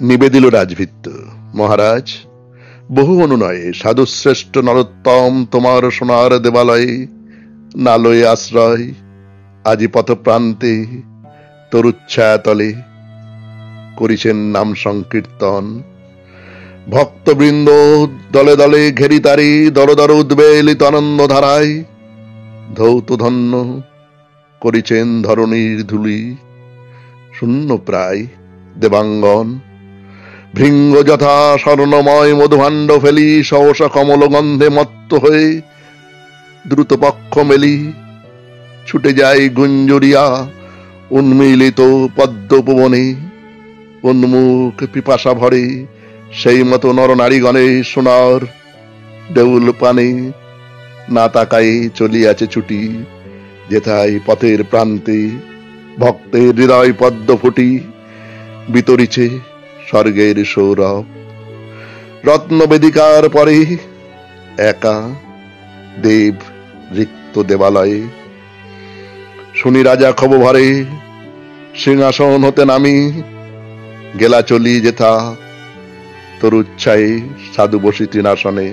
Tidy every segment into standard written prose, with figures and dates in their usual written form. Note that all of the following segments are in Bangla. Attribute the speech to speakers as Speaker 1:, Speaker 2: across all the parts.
Speaker 1: নিবেদিল রাজভিত্ত। মহারাজ, বহু অনুনয়ে সাধুশ্রেষ্ঠ নরোত্তম তোমার সোনার দেবালয়ে না লয়ে আশ্রয়, আজি পথ প্রান্তে তরুচ্ছায়া তলে করিছেন নাম সংকীর্তন। ভক্তবৃন্দ দলে দলে ঘেরি তারি দর দর উদ্বেলিত আনন্দ ধারায় ধৌত ধন্য করিছেন ধরণীর ধুলি। শূন্য প্রায় দেবাঙ্গন ভৃঙ্গ যথা স্বর্ণময় মধুভাণ্ড ফেলি সহসা কমল গন্ধে মত্ত হয়ে দ্রুত পক্ষ মেলি ছুটে যায় গুঞ্জরিয়া উন্মিলিত পদ্মপবনে। উন্মুখ পিপাসা ভরে সেই মতো নরনারীগণে সোনার দেউল পানে না তাকাই চলিয়াছে ছুটি যেথায় পথের প্রান্তে ভক্তের হৃদয় পদ্ম ফুটি বিতরিছে স্বর্গের সৌরভ। রত্নবেদিকার পরে একা দেব রিক্ত দেবালয়ে শুনি রাজা খবর ভরে সিংহাসন হতে নামি গেলা চলি যেথা তরুচ্ছায়ে সাধু বসি তৃণাসনে।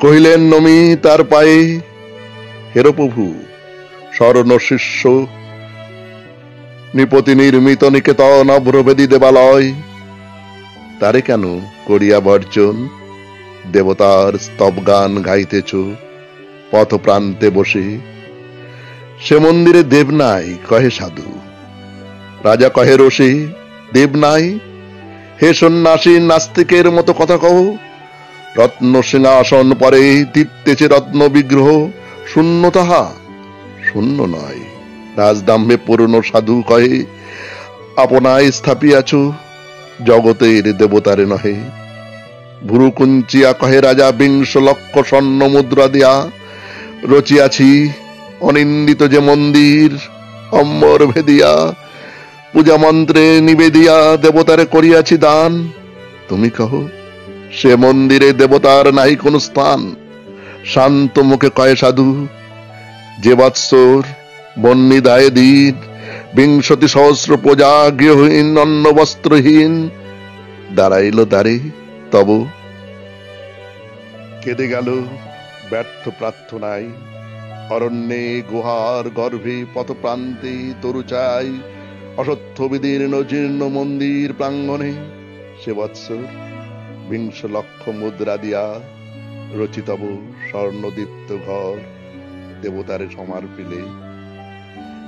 Speaker 1: কহিলেন নমি তার পায়ে হের প্রভু স্বর্ণ শিষ্য নিপতি নির্মিত নিকেতন অভ্রভেদী দেবালয় তারে কেন করিয়া বর্জন? দেবতার স্তব গান গাইতেছ পথ প্রান্তে বসে। সে মন্দিরে দেব নাই কহে সাধু। রাজা কহে রসে দেব নাই? হে সন্ন্যাসী নাস্তিকের মতো কথা কহ। রত্ন সিংহাসন পরে দীপ্তেছে রত্ন বিগ্রহ, শূন্য তাহা? শূন্য নয়, রাজদাম্ভে পূর্ণ সাধু কহে আপনায় স্থাপিয়াছ জগতের দেবতারে নহে। ভুরু কুঞ্চিয়া কহে রাজা ২০ লক্ষ স্বর্ণ মুদ্রা দিয়া রচিয়াছি অনিন্দিত যে মন্দির অম্বর ভেদিয়া পূজা মন্ত্রে নিবেদিয়া দেবতারে করিয়াছি দান। তুমি কহো সে মন্দিরে দেবতার নাই কোন স্থান। শান্ত মুখে কয়ে সাধু যে বৎসর বন্যী দায়ে দিন ২০ সহস্র প্রজা গৃহহীন অন্ন বস্ত্রহীন দাঁড়াইল দ্বারে তব। কেঁদে গেল ব্যর্থ প্রার্থনায় অরণ্যে গুহার গর্ভে পথ প্রান্তে তরুচাই অসত্য বিদীর্ণ জীর্ণ মন্দির প্রাঙ্গণে সে বৎসর ২০ লক্ষ মুদ্রা দিয়া রচিতব স্বর্ণদীপ্ত ঘর দেবতারে সমর্পিলে।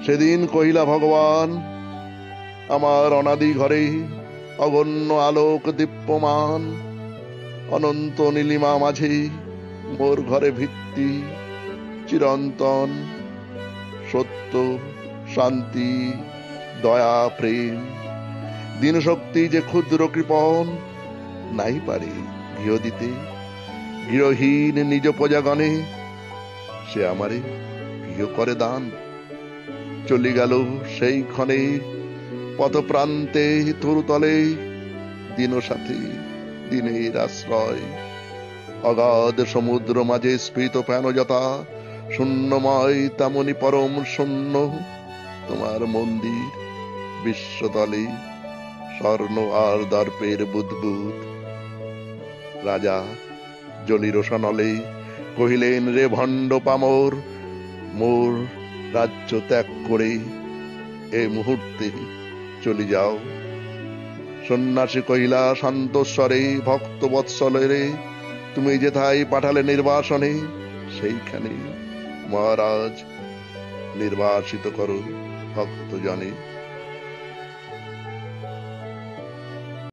Speaker 1: সেদিন কহিলা ভগবান আমার অনাদি ঘরে অগণ্য আলোক দীপ্যমান অনন্ত নীলিমা মাঝে মোর ঘরে ভিত্তি চিরন্তন সত্য শান্তি দয়া প্রেম দীন শক্তি যে ক্ষুদ্র কৃপণ নাই পারে গৃহ দিতে। গৃহহীন নিজ প্রজাগণে সে আমারে গৃহ করে দান। চলি গেল সেই ক্ষণে পথ প্রান্তে তরুতলে দিন সাথী দিনের আশ্রয়। অগাধ সমুদ্র মাঝে স্ফীত প্রাণযথা শূন্যময় তেমনি পরম শূন্য তোমার মন্দির বিশ্বতলে স্বর্ণ আর দর্পের বুদ্বুদ। রাজা জলি রোশনলে কহিলেন রে ভণ্ড পামর মোর রাজ্য ত্যাগ করে এই মুহূর্তে চলে যাও। সন্ন্যাসী কহিলা শান্ত স্বরে ভক্ত বৎসলে তুমি যেথায় পাঠালে নির্বাসনে সেইখানে মহারাজ নির্বাসিত করো ভক্ত জনে।